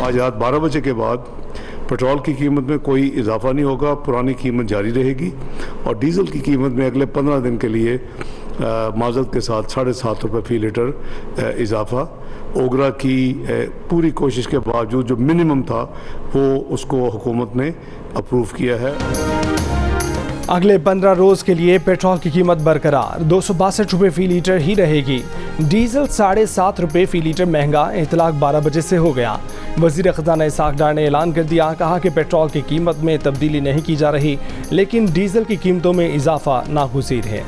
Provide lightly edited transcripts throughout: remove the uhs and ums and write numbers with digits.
आज रात 12 बजे के बाद पेट्रोल की कीमत में कोई इजाफा नहीं होगा, पुरानी कीमत जारी रहेगी और डीज़ल की कीमत में अगले 15 दिन के लिए माजरत के साथ 7.5 रुपये फ़ी लीटर इजाफा। ओगरा की पूरी कोशिश के बावजूद जो मिनिमम था वो उसको हुकूमत ने अप्रूव किया है। अगले 15 रोज के लिए पेट्रोल की कीमत बरकरार 262 रुपये फ़ी लीटर ही रहेगी। डीजल 7.5 रुपये फ़ी लीटर महंगा, इतलाक 12 बजे से हो गया। वज़ीर ख़ज़ाना इसाक डार ने ऐलान कर दिया, कहा कि पेट्रोल की कीमत में तब्दीली नहीं की जा रही, लेकिन डीजल की कीमतों में इजाफा नागुज़ीर है।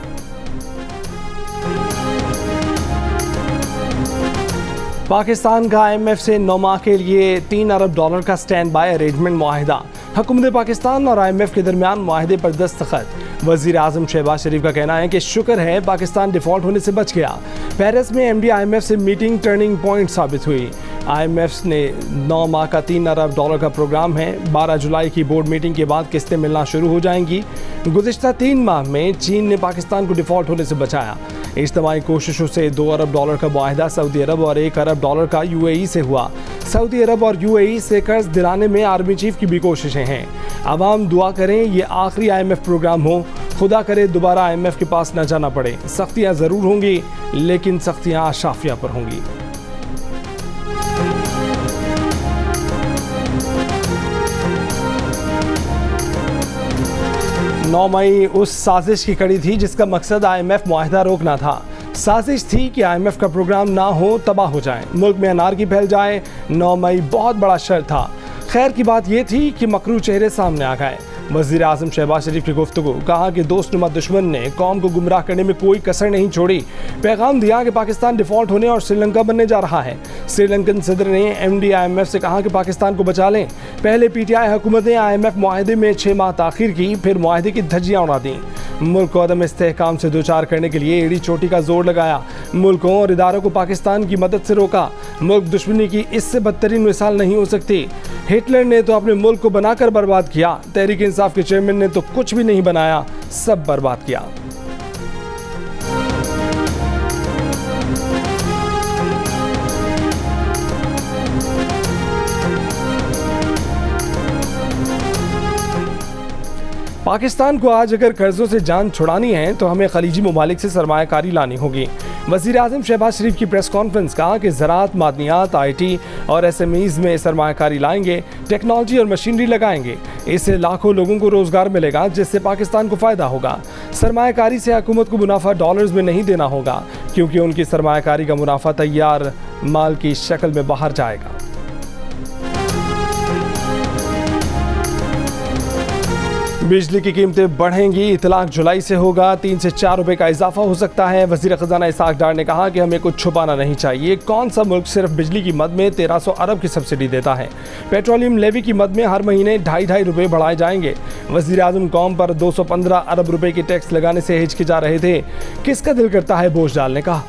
पाकिस्तान का IMF से 9 माह के लिए $3 अरब का स्टैंड बाय अरेंजमेंट मुआहिदा। हुकूमत पाकिस्तान और IMF के दरमियान मुआहिदे पर दस्तखत। वज़ीर आज़म शहबाज शरीफ का कहना है कि शुक्र है पाकिस्तान डिफ़ॉल्ट होने से बच गया। पेरिस में MD IMF से मीटिंग टर्निंग पॉइंट साबित हुई। IMF ने 9 माह का $3 अरब का प्रोग्राम है। 12 जुलाई की बोर्ड मीटिंग के बाद किस्तें मिलना शुरू हो जाएंगी। गुज़िश्ता 3 माह में चीन ने पाकिस्तान को डिफ़ॉल्ट होने से बचाया। इज्तिमाई कोशिशों से $2 अरब का मुआहिदा सऊदी अरब और $1 अरब का UAE से हुआ। सऊदी अरब और UAE से कर्ज दिलाने में आर्मी चीफ की भी कोशिशें हैं। आवाम दुआ करें ये आखिरी IMF प्रोग्राम हो, खुदा करे दोबारा IMF के पास न जाना पड़े। सख्तियाँ ज़रूर होंगी, लेकिन सख्तियाँ शाफिया पर होंगी। नौ मई उस साजिश की कड़ी थी जिसका मकसद IMF मुआहिदा रोकना था। साजिश थी कि IMF का प्रोग्राम ना हो, तबाह हो जाए, मुल्क में अनारकी फैल जाए। 9 मई बहुत बड़ा शर था। खैर की बात यह थी कि मकरू चेहरे सामने आ गए। वज़ीर आज़म शहबाज शरीफ की गुफ्तगू, कहा कि दोस्तनुमा दुश्मन ने कौम को गुमराह करने में कोई कसर नहीं छोड़ी। पैगाम दिया कि पाकिस्तान डिफ़ॉल्ट होने और श्रीलंका बनने जा रहा है। श्रीलंकन सदर ने MD IMF से कहा कि पाकिस्तान को बचा लें। पहले PTI हुकूमत ने IMF मुआहिदे में 6 माह ताख़ीर की, फिर मुआहिदे की धज्जियाँ उड़ा दी। मुल्क को अदम इस्तेहकाम से दोचार करने के लिए एड़ी चोटी का जोर लगाया। मुल्कों और इदारों को पाकिस्तान की मदद से रोका। मुल्क दुश्मनी की इससे बदतरीन मिसाल नहीं हो सकती। हिटलर ने तो अपने मुल्क को बनाकर बर्बाद किया। तहरीक इंसाफ के चेयरमैन ने तो कुछ भी नहीं बनाया, सब बर्बाद किया। पाकिस्तान को आज अगर कर्जों से जान छुड़ानी है तो हमें खलीजी ममालिक से सरमायाकारी लानी होगी। वज़ीर आज़म शहबाज शरीफ की प्रेस कॉन्फ्रेंस, कहा कि ज़राअत, मादनियात, IT और SMEs में सरमायाकारी लाएंगे, टेक्नोलॉजी और मशीनरी लगाएंगे। इससे लाखों लोगों को रोज़गार मिलेगा, जिससे पाकिस्तान को फ़ायदा होगा। सरमायाकारी से हुकूमत को मुनाफा डॉलर्स में नहीं देना होगा, क्योंकि उनकी सरमायाकारी का मुनाफा तैयार माल की शक्ल में बाहर जाएगा। बिजली की कीमतें बढ़ेंगी, इतलाक जुलाई से होगा। 3 से 4 रुपए का इजाफा हो सकता है। वज़ीर ख़ज़ाना इसाक डार ने कहा कि हमें कुछ छुपाना नहीं चाहिए। कौन सा मुल्क सिर्फ बिजली की मद में 1300 अरब की सब्सिडी देता है? पेट्रोलियम लेवी की मद में हर महीने 2.5 रुपये बढ़ाए जाएंगे। वज़ीर आज़म कौम पर 215 अरब रुपए की टैक्स लगाने से हिचकिचा रहे थे। किसका दिल करता है बोझ डालने का?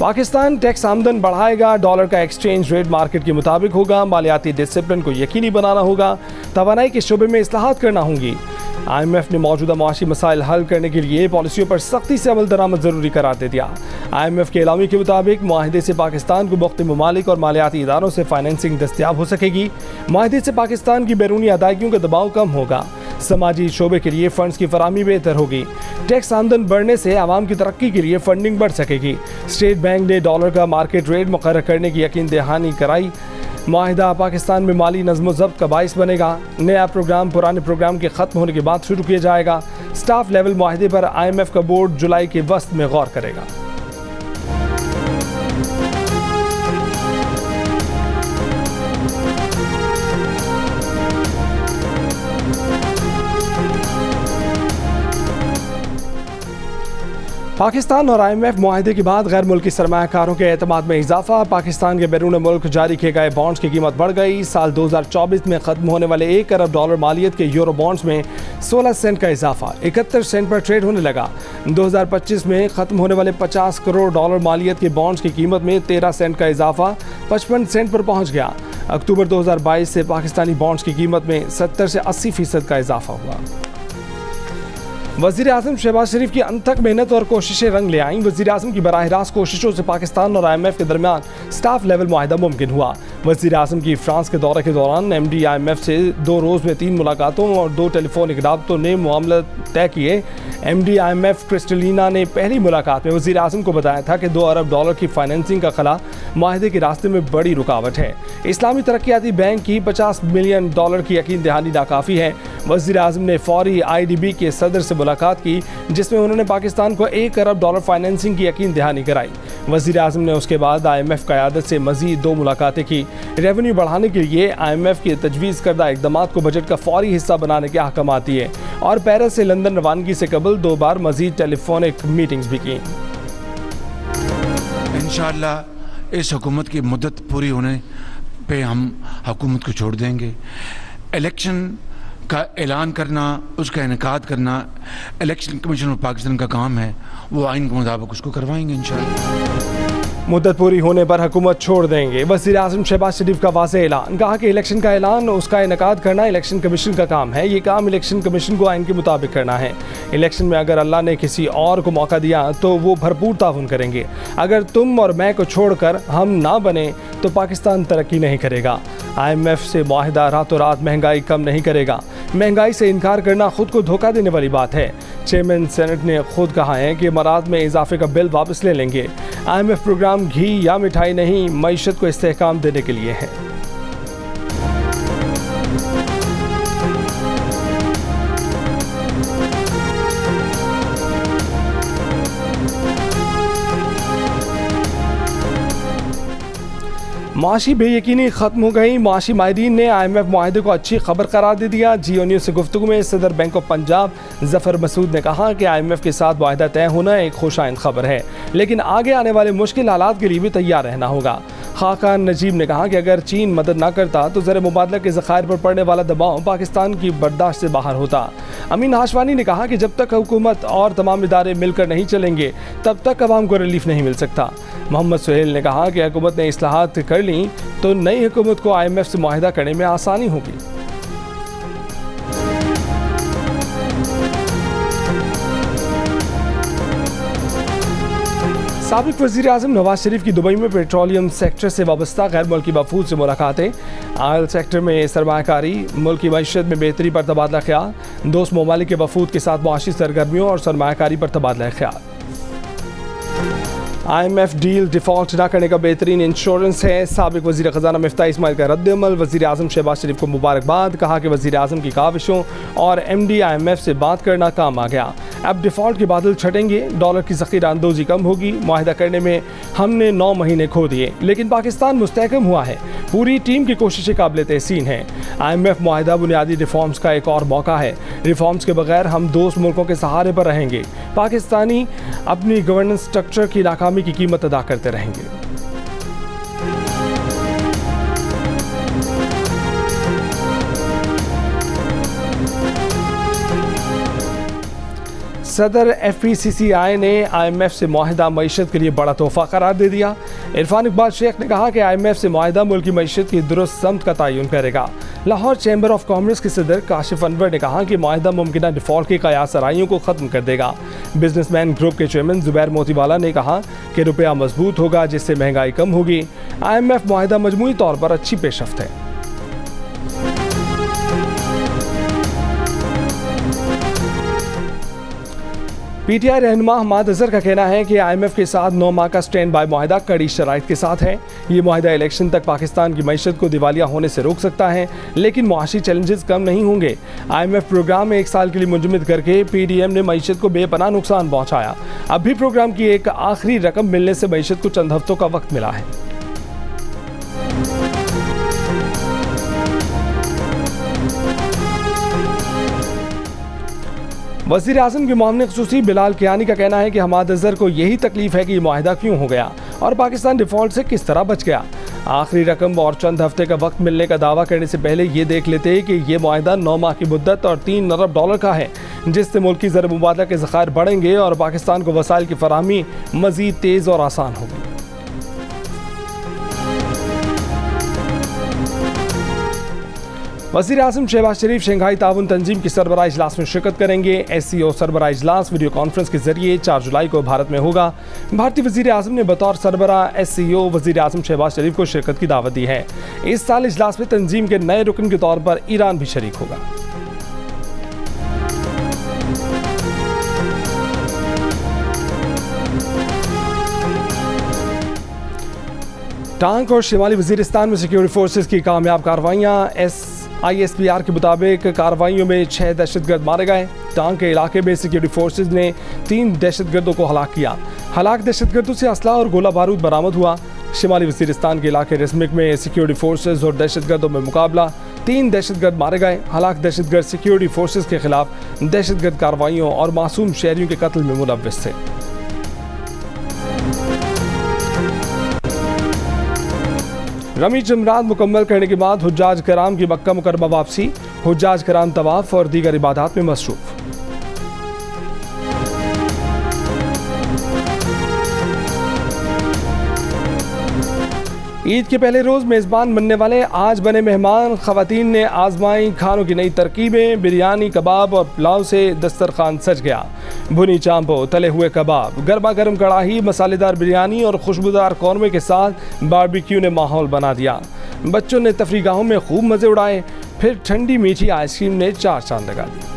पाकिस्तान टैक्स आमदन बढ़ाएगा। डॉलर का एक्सचेंज रेट मार्केट के मुताबिक होगा। मालियाती डिसिप्लिन को यकीनी बनाना होगा। तवानाई के शोबे में इस्लाहात करना होंगी। IMF ने मौजूदा मुआशी मसाइल हल करने के लिए पॉलिसियों पर सख्ती से अमल दरामद ज़रूरी करार दे दिया। IMF के एलामी के मुताबिक मुआहिदे से पाकिस्तान को मुख्तलिफ ममालिक और मालियाती इदारों से फाइनेंसिंग दस्तियाब हो सकेगी। मुआहिदे से पाकिस्तान की बैरूनी अदायगियों का दबाव कम होगा। समाजी शोबे के लिए फंड्स की फराहमी बेहतर होगी। टैक्स आमदन बढ़ने से आवाम की तरक्की के लिए फंडिंग बढ़ सकेगी। स्टेट बैंक ने डॉलर का मार्केट रेट मुकर्रर करने की यकीन दहानी कराई। मुआहिदा पाकिस्तान में माली नज़्म ज़ब्त का बाइस बनेगा। नया प्रोग्राम पुराने प्रोग्राम के ख़त्म होने के बाद शुरू किया जाएगा। स्टाफ लेवल मुआहिदे पर IMF का बोर्ड जुलाई के वस्त में गौर करेगा। पाकिस्तान और IMF मुआहिदे के बाद गैर मुल्की सरमायाकारों के एतमाद में इजाफा। पाकिस्तान के बैरून मुल्क जारी किए गए बॉन्ड्स की कीमत बढ़ गई। साल 2024 में ख़त्म होने वाले $1 अरब मालियत के यूरो बॉन्ड्स में 16 सेंट का इजाफा 71 सेंट पर ट्रेड होने लगा। 2025 में ख़त्म होने वाले $50 करोड़ मालियत के बॉन्ड्स की कीमत में 13 सेंट का इजाफा 55 सेंट पर पहुँच गया। अक्टूबर 2022 से पाकिस्तानी बॉन्ड्स की कीमत में 70 से 80% का इजाफा हुआ। वज़ीर आज़म शहबाज शरीफ की अनथक मेहनत और कोशिशें रंग ले आईं। वज़ीर आज़म की बराह रास्त कोशिशों से पाकिस्तान और IMF के दरमियान स्टाफ लेवल मुआहदा मुमकिन हुआ। वज़ीर आज़म की फ्रांस के दौरे के दौरान MD IMF से 2 रोज़ में 3 मुलाकातों और 2 टेलीफोनिक राब्तों ने मामला तय किए। MD IMF क्रिस्टलिना ने पहली मुलाकात में वज़ीर आज़म को बताया था कि $2 अरब की फाइनेंसिंग का खला माहदे के रास्ते में बड़ी रुकावट है। इस्लामी तरक्याती बैंक की $50 मिलियन की यकीन दहानी नाकाफ़ी है। वज़ीर आज़म ने फौरी IDB के सदर से मुलाकात की, जिसमें उन्होंने पाकिस्तान को $1 अरब फाइनेंसिंग की यकीन दहानी कराई। वज़ीर आज़म ने उसके बाद IMF क़यादत से मज़ीद 2 मुलाकातें की। रेवेन्यू बढ़ाने के लिए IMF के तजवीज़ करदा इक़दाम को बजट का फौरी हिस्सा बनाने के अहकाम दिए और पेरिस से लंदन रवानगी से कबल 2 बार मज़ीद टेलीफोनिक मीटिंग्स भी की। इंशाअल्लाह इस हुकूमत की मुद्दत पूरी होने पे हम हुकूमत को छोड़ देंगे। इलेक्शन का ऐलान करना, उसका इनेकाद करना इलेक्शन कमीशन ऑफ पाकिस्तान का काम है। वो आइन के मुताबिक उसको करवाएंगे इंशाअल्लाह। मुद्दत पूरी होने पर हुकूमत छोड़ देंगे। वज़ीर आज़म शहबाज शरीफ का वाज़ेह ऐलान। कहा कि इलेक्शन का ऐलान, उसका इनेकाद करना इलेक्शन कमीशन का काम है। ये काम इलेक्शन कमीशन को आइन के मुताबिक करना है। इलेक्शन में अगर अल्लाह ने किसी और को मौका दिया तो वो भरपूर ताउन करेंगे। अगर तुम और मैं को छोड़कर हम ना बने तो पाकिस्तान तरक्की नहीं करेगा। IMF से मुआहिदा रातों रात महंगाई कम नहीं करेगा। महंगाई से इनकार करना खुद को धोखा देने वाली बात है। चेयरमैन सेनेट ने खुद कहा है कि मराद में इजाफे का बिल वापस ले लेंगे। IMF प्रोग्राम घी या मिठाई नहीं, मईशत को इस्तेहकाम देने के लिए है। माशी बेयकीनी ख़त्म हो गई। माशी माहिरीन ने IMF मुआहदे को अच्छी खबर करार दे दिया। जियो न्यूज़ से गुफ्तगू में सदर बैंक ऑफ पंजाब ज़फ़र मसूद ने कहा कि IMF के साथ मुआहदा तय होना एक खुशाइन खबर है, लेकिन आगे आने वाले मुश्किल हालात के लिए भी तैयार रहना होगा। खाकान नजीब ने कहा कि अगर चीन मदद ना करता तो ज़र मुबादला के ज़खायर पर पड़ने वाला दबाव पाकिस्तान की बर्दाश्त से बाहर होता। अमीन हाशवानी ने कहा कि जब तक हुकूमत और तमाम इदारे मिलकर नहीं चलेंगे तब तक अवाम को रिलीफ नहीं मिल सकता। मोहम्मद सुहेल ने कहा कि हुकूमत ने इस्लाहात कर ली तो नई हुकूमत को IMF से मुआहिदा करने में आसानी होगी। साबिक वज़ीर आज़म नवाज शरीफ की दुबई में पेट्रोलियम सेक्टर से वाबस्ता गैर मुल्की वफूद से मुलाकातें। आयल सेक्टर में सरमायाकारी, मुल्की मईशत में बेहतरी पर तबादला ख्याल। दोस्त ममालिक के वफूद के साथ मुआशी सरगर्मियों और सरमायाकारी पर तबादला ख्याल। IMF डील डिफ़ॉल्ट ना करने का बेहतरीन इंश्योरेंस है। साबिक वज़ीर ख़जाना मिफ्ता इस्माइल का रद्द-ए-अमल। वज़ीर आज़म शहबाज शरीफ को मुबारकबाद। कहा कि वज़ीर आज़म की काविशों और MD IMF से बात करना काम आ गया। अब डिफ़ॉल्ट के बादल छटेंगे, डॉलर की ज़ख़ीरा अंदोज़ी कम होगी। मुआहिदा करने में हमने 9 महीने खो दिए, लेकिन पाकिस्तान मुस्तहकम हुआ है। पूरी टीम की कोशिशें काबिल तहसीन हैं। IMF मुआहिदा बुनियादी रिफॉर्म्स का एक और मौका है। रिफॉर्म्स के बगैर हम दोस्त मुल्कों के सहारे पर रहेंगे। पाकिस्तानी अपनी गवर्नेंस स्ट्रक्चर की नाकामी की कीमत अदा करते रहेंगे। सदर FPCCI ने IMF से मुआहिदा मईशत के लिए बड़ा तोहफा करार दे दिया। इरफान इकबाल शेख ने कहा कि IMF से मुआहिदा मुल्क की मईशत की दुरुस्त समत का तयन करेगा। लाहौर चैम्बर ऑफ कॉमर्स के सदर काशिफ अनवर ने कहा कि मुआहिदा मुमकिन डिफ़ॉल्ट की कयास आराइयों को ख़त्म कर देगा। बिजनेसमैन ग्रुप के चेयरमैन ज़ुबैर मोतीवाला ने कहा कि रुपया मजबूत होगा, जिससे महंगाई कम होगी। IMF मुआहिदा मजमूई तौर पर अच्छी पेशरफ्त है। PTI रहनुमा हमाद अजहर का कहना है कि IMF के साथ 9 माह का स्टैंड बाय मुआहिदा कड़ी शराइत के साथ है। ये मुआहिदा इलेक्शन तक पाकिस्तान की मईशत को दिवालिया होने से रोक सकता है, लेकिन मुआशी चैलेंजेस कम नहीं होंगे। IMF प्रोग्राम में 1 साल के लिए मुंजमद करके PDM ने मईशत को बेपनाह नुकसान पहुँचाया। अब भी प्रोग्राम की एक आखिरी रकम मिलने से मईशत को चंद हफ्तों का वक्त मिला है। वज़ीर आज़म के मामले ख़ुसूसी बिलाल कियानी का कहना है कि हमाद अजहर को यही तकलीफ है कि ये मुआहिदा क्यों हो गया और पाकिस्तान डिफ़ॉल्ट से किस तरह बच गया। आखिरी रकम और चंद हफ्ते का वक्त मिलने का दावा करने से पहले ये देख लेते हैं कि ये मुआहिदा 9 माह की मुद्दत और $3 अरब का है, जिससे मुल्की ज़र मुबादला के ज़खायर बढ़ेंगे और पाकिस्तान को वसाइल की फराहमी मज़ीद तेज़ और आसान होगी। वज़ीर आज़म शहबाज शरीफ शंघाई ताउन तंजीम की सरबराह इजलास में शिरकत करेंगे। SCO सरबराह इजलास वीडियो कॉन्फ्रेंस के जरिए 4 जुलाई को भारत में होगा। भारतीय वज़ीर आज़म ने बतौर सरबराह SCO वज़ीर आज़म शहबाज शरीफ को शिरकत की दावत दी है। इस साल इजलास में तंजीम के नए रुकन के तौर पर ईरान भी शरीक होगा। टांक और शिमाली वज़ीरिस्तान में सिक्योरिटी फोर्सेस की कामयाब कार्रवाइयाँ। ISPR के मुताबिक कार्रवाइयों में 6 दहशतगर्द मारे गए। टांक के इलाके में सिक्योरिटी फोर्सेस ने 3 दहशतगर्दों को हलाक किया। हलाक दहशतगर्दों से असला और गोला बारूद बरामद हुआ। शिमाली वज़ीरिस्तान के इलाके रिस्मिक में सिक्योरिटी फोर्सेस और दहशतगर्दों में मुकाबला। 3 दहशतगर्द मारे गए। हलाक दहशतगर्द सिक्योरिटी फोर्सेस के खिलाफ दहशतगर्द कार्रवाइयों और मासूम शहरियों के कत्ल में मुलव्विस थे। रमी जमरात मुकम्मल करने के बाद हुज्जाज कराम की मक्का मुकरमा वापसी। हुज्जाज कराम तवाफ और दीगर इबादत में मसरूफ। ईद के पहले रोज मेजबान बनने वाले आज बने मेहमान। खवातीन ने आजमाई खानों की नई तरकीबें। बिरयानी, कबाब और पुलाव से दस्तरखान सज गया। भुनी चांपो, तले हुए कबाब, गर्मा गर्म कढ़ाई, मसालेदार बिरयानी और खुशबूदार कौरमे के साथ बारबेक्यू ने माहौल बना दिया। बच्चों ने तफरीगाहों में खूब मजे उड़ाए। फिर ठंडी मीठी आइसक्रीम ने 4 चांद लगा दी।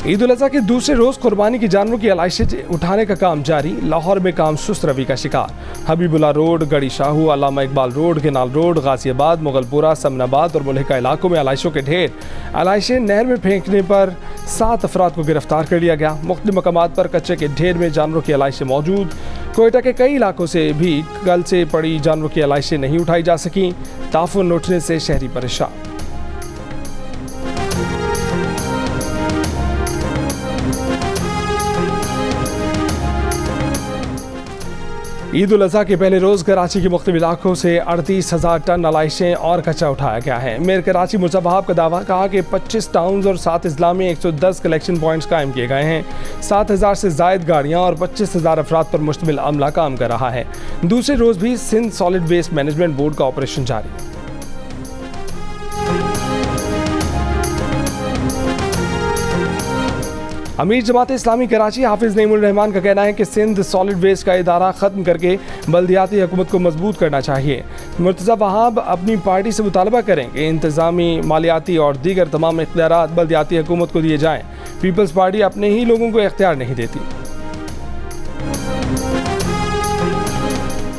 ईद उल अज़हा के दूसरे रोज कुर्बानी की जानवरों की अलाइशें उठाने का काम जारी। लाहौर में काम सुस्त रवि का शिकार। Habibullah road, Garhi Shahu, Allama Iqbal road, canal road, Ghaziabad, Mughalpura, Samanabad और मुल्हिका इलाकों में अलाइशों के ढेर। अलाइशें नहर में फेंकने पर 7 अफराद को गिरफ्तार कर लिया गया। मुख्तलिफ मकामात पर कच्चे के ढेर में जानवरों की अलाइशें मौजूद। कोयटा के कई इलाकों से भी कल से पड़ी जानवरों की अलाइशें नहीं उठाई जा सकी। ताफुन लौटने से शहरी परेशान। ईद उल अज़हा के पहले रोज़ कराची के मुख्तलिफ इलाकों से 38,000 टन अलाइशें और कच्चा उठाया गया है। मेयर कराची मुर्जा वहाब का दावा, कहा कि 25 टाउन्स और 7 अजला में 110 कलेक्शन पॉइंट्स कायम किए गए हैं। 7,000 से ज़ायद गाड़ियाँ और 25,000 अफराद पर मुश्तमिल अमला काम कर रहा है। दूसरे रोज़ भी Sindh solid waste management board का ऑपरेशन जारी है। अमीर जमात इस्लामी कराची हाफिज नईमुर रहमान का कहना है कि सिंध सॉलिड वेस्ट का इदारा ख़त्म करके बल्दियाती हुकूमत को मजबूत करना चाहिए। मुर्तज़ा वहाब अपनी पार्टी से मुतालबा करेंगे इंतज़ामी, मालियाती और दीगर तमाम इख्तियारात बल्दियाती हुकूमत को दिए जाएँ। पीपल्स पार्टी अपने ही लोगों को इख्तियार नहीं देती।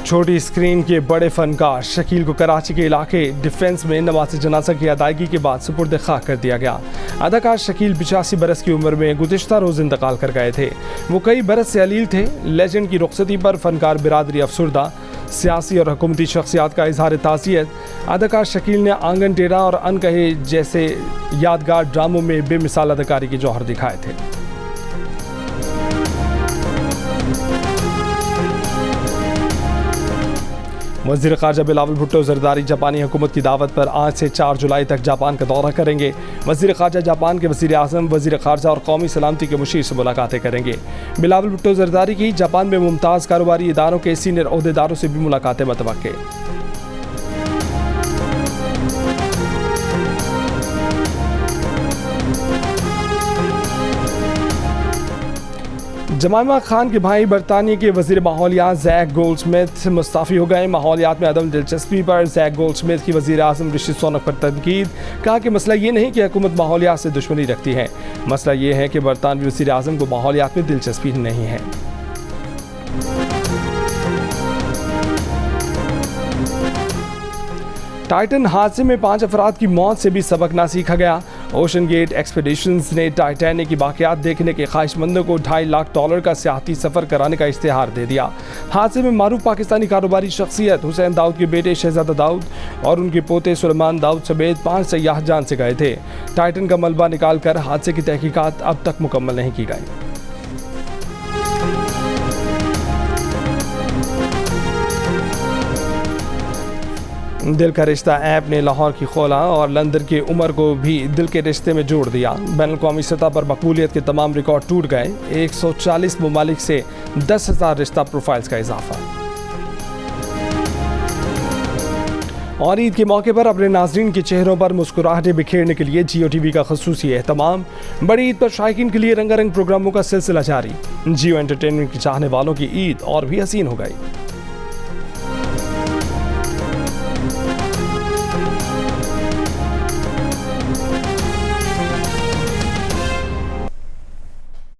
छोटी स्क्रीन के बड़े फनकार शकील को कराची के इलाके डिफेंस में नमाज़ जनाजा की अदायगी के बाद सुपुर्द खाक कर दिया गया। अदाकार शकील 85 बरस की उम्र में गुज़िश्ता रोज़ इंतकाल कर गए थे। वो कई बरस से अलील थे। लेजेंड की रुखसती पर फनकार बिरादरी अफसुर्दा। सियासी और हुकूमती शख्सियात का इजहार ताज़ियत। अदाकार शकील ने आंगन टेढ़ा और अनकहे जैसे यादगार ड्रामों में बेमिसाल अदाकारी के जौहर दिखाए थे। वज़ीर ख़ारजा बिलावल भुट्टो ज़रदारी जापानी हुकूमत की दावत पर आज से 4 जुलाई तक जापान का दौरा करेंगे। वज़ीर ख़ारजा जापान के वज़ीर आज़म, वज़ीर ख़ारजा और कौमी सलामती के मुशीर से मुलाकातें करेंगे। बिलावल भुट्टो ज़रदारी की जापान में मुमताज़ कारोबारी इदारों के सीनियर ओहदेदारों से भी मुलाकातें मतवक्के। जमाइमा खान के भाई बरतानिया के वज़ीर माहौलियात जैक गोल्डस्मिथ मुस्ताफ़ी हो गए। माहौलियात में अदम दिलचस्पी पर जैक गोल्डस्मिथ की वज़ीर आज़म ऋषि सुनक पर तनकीद। कहा कि मसला ये नहीं कि हुकूमत माहौलियात से दुश्मनी रखती है, मसला ये है कि बरतानवी वज़ीर आज़म को माहौलियात में दिलचस्पी नहीं है। टाइटन हादसे में 5 अफराद की मौत से भी सबक ना सीखा गया। ओशन गेट एक्सपीडिशंस ने टाइटैनिक की बाक़ियात देखने के ख्वाहिशमंदों को $2.5 लाख का सियाहती सफ़र कराने का इश्तिहार दे दिया। हादसे में मारूफ पाकिस्तानी कारोबारी शख्सियत हुसैन दाऊद के बेटे शहजादा दाऊद और उनके पोते सुलेमान दाऊद समेत 5 सयाह जान से गए थे। टाइटन का मलबा निकाल कर हादसे की तहकीकात अब तक मुकम्मल नहीं की गई। दिल का रिश्ता ऐप ने लाहौर की खोला और लंदन के उमर को भी दिल के रिश्ते में जोड़ दिया। बैनुल-अक़वामी सतह पर मकबूलियत के तमाम रिकॉर्ड टूट गए। 140 ममालिक से 10,000 रिश्ता प्रोफाइल्स का इजाफा। और ईद के मौके पर अपने नाज़रीन के चेहरों पर मुस्कुराहटें बिखेरने के लिए जियो टीवी का ख़ुसूसी एहतमाम। बड़ी ईद पर शायकीन के लिए रंगारंग प्रोग्रामों का सिलसिला जारी। जियो एंटरटेनमेंट के चाहने वालों की ईद और भी हसीन हो गई।